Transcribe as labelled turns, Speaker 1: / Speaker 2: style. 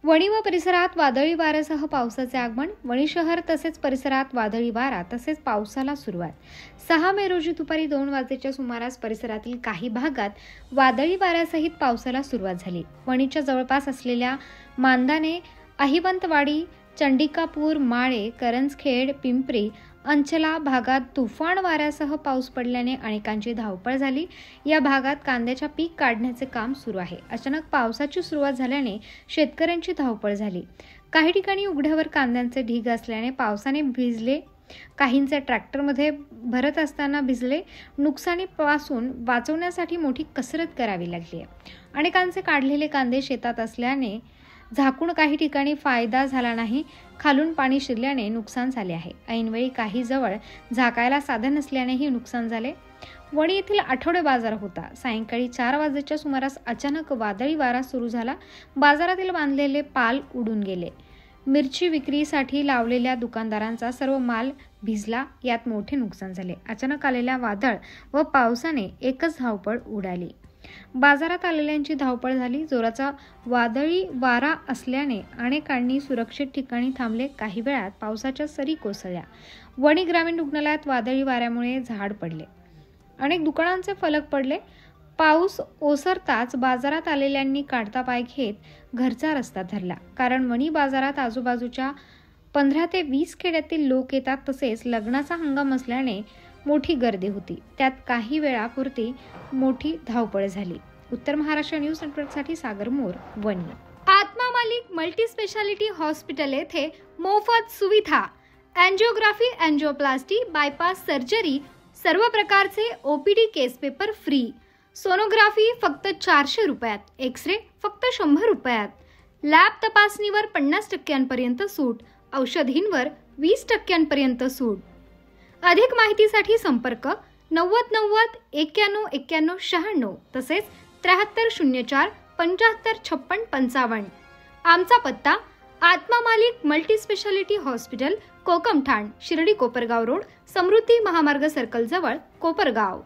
Speaker 1: वणी व परिसरात वादळी वाऱ्यासह पावसाचे आगमन. वणी शहर तसेच परिसरात वादळी वारा तसेच पावसाला सुरुवात. 6 मे रोजी दुपारी 2 वाजेच्या सुमारास परिसरातील काही भागात वादळी वाऱ्यासहित पावसाला सुरुवात झाली. वणीच्या जवळपास असलेल्या मांदाने, अहिवंतवाडी, चंडिकापूर, माळे, करंजखेड, पिंपरी, अंचला भागात तुफान वाऱ्यासह पाऊस पडल्याने अनेकांची धावपळ झाली. या भागात कांद्याच्या पीक काढण्याचे काम सुरू आहे. अचानक पावसाची सुरुवात झाल्याने शेतकऱ्यांची धावपळ झाली. काही ठिकाणी उघड्यावर कांद्यांचे ढीग असल्याने पावसाने भिजले. काहींचे ट्रॅक्टरमध्ये भरत असताना भिजले. नुकसानीपासून वाचवण्यासाठी मोठी कसरत करावी लागली आहे. अनेकांचे काढलेले कांदे शेतात असल्याने झाकून काही ठिकाणी फायदा झाला नाही. खालून पाणी शिरल्याने नुकसान झाले आहे. ऐनवेळी काही जवळ झाकायला साधन नसल्यानेही नुकसान झाले. वणी येथील आठवडे बाजार होता. सायंकाळी 4 वाजेच्या सुमारास अचानक वादळी वारा सुरू झाला. बाजारातील बांधलेले पाल उडून गेले. मिरची विक्रीसाठी लावलेल्या दुकानदारांचा सर्व माल भिजला. यात मोठे नुकसान झाले. अचानक आलेल्या वादळ व पावसाने एकच धावपळ उडाली. बाजारात आलेल्यांची धावपळ झाली. जोराचा वादळी वारा असल्याने अनेकांनी सुरक्षित ठिकाणी थांबले. काही वेळात पावसाच्या सरी कोसळल्या. वणी ग्रामीण रुग्णालयात वादळी वाऱ्यामुळे झाड पडले. अनेक दुकानांचे फलक पडले. पाऊस ओसरताच बाजारात आलेल्यांनी काढता पाय घेत घरचा रस्ता धरला. कारण वणी बाजारात आजूबाजूच्या 15 ते 20 खेड्यातील लोक येतात. तसेच लग्नाचा हंगाम असल्याने मोठी गर्दी होती. त्यात काही वेळापुरती मोठी धावपळ झाली. उत्तर महाराष्ट्र न्यूज नेटवर्कसाठी सागर मोर, वणी.
Speaker 2: आत्मा मालिक मल्टी स्पेशालिटी हॉस्पिटल येथे मोफत सुविधा, एंजिओग्राफी, एंजिओप्लास्टी, बायपास सर्जरी, सर्व प्रकारचे ओपीडी केस पेपर फ्री. सोनोग्राफी फक्त 400 रुपयात. एक्सरे फक्त 100 रुपयात. लॅब तपासणीवर 50% सूट. औषधींवर 20% सूट. अधिक माहितीसाठी संपर्क 90 90 91 91 96 तसेच 7304 75 56 55. आमचा पत्ता Atma Malik multi speciality hospital, Kokamthan, Shirdi Kopargaon road, Samruddhi Mahamarg circle जवळ, कोपरगाव.